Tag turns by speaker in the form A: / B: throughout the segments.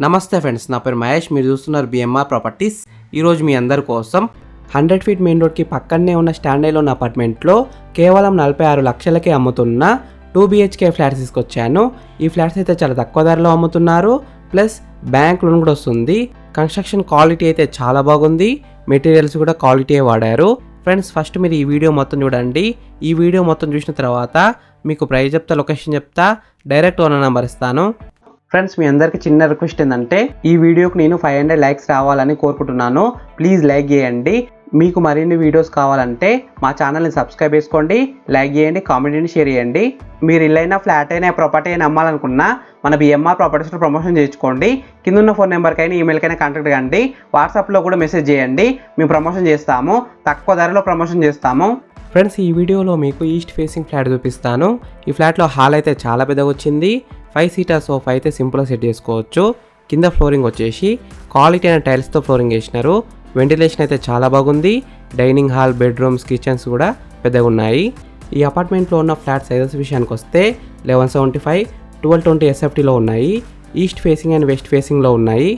A: నమస్తే ఫ్రెండ్స్, నా పేరు మహేష్. మీరు చూస్తున్నారు బిఎంఆర్ ప్రాపర్టీస్. ఈరోజు మీ అందరి కోసం 100 ఫీట్ మెయిన్ రోడ్కి పక్కనే ఉన్న స్టాండర్డ్లో ఉన్న అపార్ట్మెంట్లో కేవలం 46 లక్షలకే అమ్ముతున్న 2 BHK ఫ్లాట్స్ తీసుకొచ్చాను. ఈ ఫ్లాట్స్ అయితే చాలా తక్కువ ధరలో అమ్ముతున్నారు, ప్లస్ బ్యాంక్ లోన్ కూడా వస్తుంది. కన్స్ట్రక్షన్ క్వాలిటీ అయితే చాలా బాగుంది, మెటీరియల్స్ కూడా క్వాలిటీయే వాడారు. ఫ్రెండ్స్, ఫస్ట్ మీరు ఈ వీడియో మొత్తం చూడండి. ఈ వీడియో మొత్తం చూసిన తర్వాత మీకు ప్రైస్ చెప్తా, లొకేషన్ చెప్తా, డైరెక్ట్ ఓనర్ నెంబర్ ఇస్తాను. ఫ్రెండ్స్, మీ అందరికి చిన్న రిక్వెస్ట్ ఏంటంటే ఈ వీడియోకి నేను 500 లైక్స్ రావాలని కోరుకుంటున్నాను. ప్లీజ్ లైక్ చేయండి. మీకు మరిన్ని వీడియోస్ కావాలంటే మా ఛానల్ని సబ్స్క్రైబ్ చేసుకోండి, లైక్ చేయండి, కామెంట్ చేయండి, షేర్ చేయండి. మీరు ఇల్లైనా ఫ్లాట్ అయినా ప్రాపర్టీ అయినా అమ్మాలనుకున్నా మన బిఎంఆర్ ప్రాపర్టీస్లో ప్రమోషన్ చేయించుకోండి. కింద ఉన్న ఫోన్ నెంబర్కైనా ఈమెయిల్కైనా కాంటాక్ట్ కండి. వాట్సాప్లో కూడా మెసేజ్ చేయండి, మేము ప్రమోషన్ చేస్తాము, తక్కువ ధరలో ప్రమోషన్ చేస్తాము. ఫ్రెండ్స్, ఈ వీడియోలో మీకు ఈస్ట్ ఫేసింగ్ ఫ్లాట్ చూపిస్తాను. ఈ ఫ్లాట్లో హాల్ అయితే చాలా పెద్దగా వచ్చింది. 5 సీటర్ సోఫా అయితే సింపుల్గా సెట్ చేసుకోవచ్చు. కింద ఫ్లోరింగ్ వచ్చేసి క్వాలిటీ అయిన టైల్స్తో ఫ్లోరింగ్ వేసినారు. వెంటిలేషన్ అయితే చాలా బాగుంది. డైనింగ్ హాల్, బెడ్రూమ్స్, కిచెన్స్ కూడా పెద్దగా ఉన్నాయి. ఈ అపార్ట్మెంట్లో ఉన్న ఫ్లాట్ సైజెస్ విషయానికి వస్తే 1175, 1220 SFTలో ఉన్నాయి. ఈస్ట్ ఫేసింగ్ అండ్ వెస్ట్ ఫేసింగ్లో ఉన్నాయి.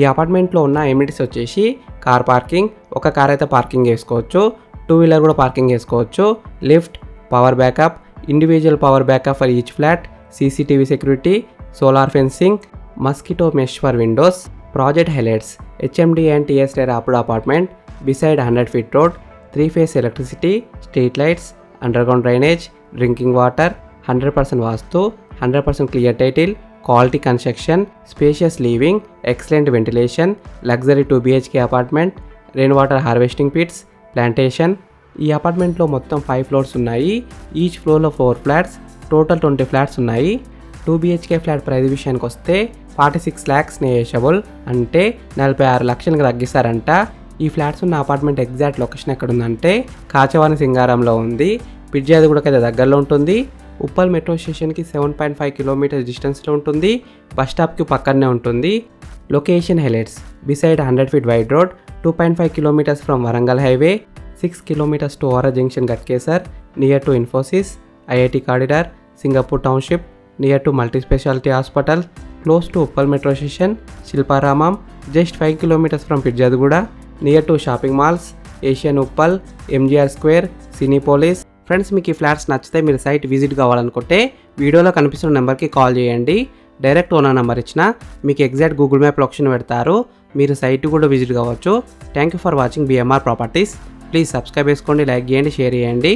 A: ఈ అపార్ట్మెంట్లో ఉన్న ఎమ్యూనిటీస్ వచ్చేసి కార్ పార్కింగ్, ఒక కార్ అయితే పార్కింగ్ చేసుకోవచ్చు, 2 వీలర్ కూడా పార్కింగ్ చేసుకోవచ్చు, lift, power backup, individual power backup for each flat, CCTV security, solar fencing, mosquito mesh for windows. Project highlights: HMD and TS tier approved apartment beside 100 feet road, 3 phase electricity, street lights, underground drainage, drinking water, 100% vastu, 100% clear title, quality construction, spacious living, excellent ventilation, luxury 2 BHK apartment, rain water harvesting pits, plantation. ఈ అపార్ట్మెంట్లో మొత్తం 5 floors ఉన్నాయి. Each ఫ్లోర్లో 4 flats, total 20 flats ఉన్నాయి. 2 BHK flat price విషయానికి వస్తే 46 lakhs negotiable, అంటే 46 లక్షలకు తగ్గిస్తారంట. ఈ ఫ్లాట్స్ ఉన్న అపార్ట్మెంట్ ఎగ్జాక్ట్ లొకేషన్ ఎక్కడ ఉందంటే కాచవాని సింగారంలో ఉంది. పిర్జాదిగూడకి అయితే దగ్గరలో ఉంటుంది. ఉప్పల్ మెట్రో స్టేషన్కి 7.5 కిలోమీటర్స్ డిస్టెన్స్లో ఉంటుంది. బస్ స్టాప్కి పక్కనే ఉంటుంది. Location highlights: beside 100 feet wide road, 2.5 kilometers from Warangal highway, 6 kilometers to ఓరా junction Ghatkesar, near to Infosys, IIT corridor, Singapore township, near to multi speciality hospital, close to Uppal metro station, Shilparamam, just 5 kilometers from Peerzadiguda, near to shopping malls, Asian Uppal, MGR square, Cinepolis. Friends, మీకు ఈ flats నచ్చితే మీరు site visit కావాలనుకుంటే వీడియోలో కనిపిస్తున్న నెంబర్కి call చేయండి. Direct owner number ఇచ్చిన మీకు ఎగ్జాక్ట్ గూగుల్ మ్యాప్ లొకేషన్ పెడతారు. మీరు సైట్ కూడా విజిట్ కావచ్చు. Thank you for watching BMR properties. Please subscribe చేసుకోండి, లైక్ చేయండి, షేర్ చేయండి.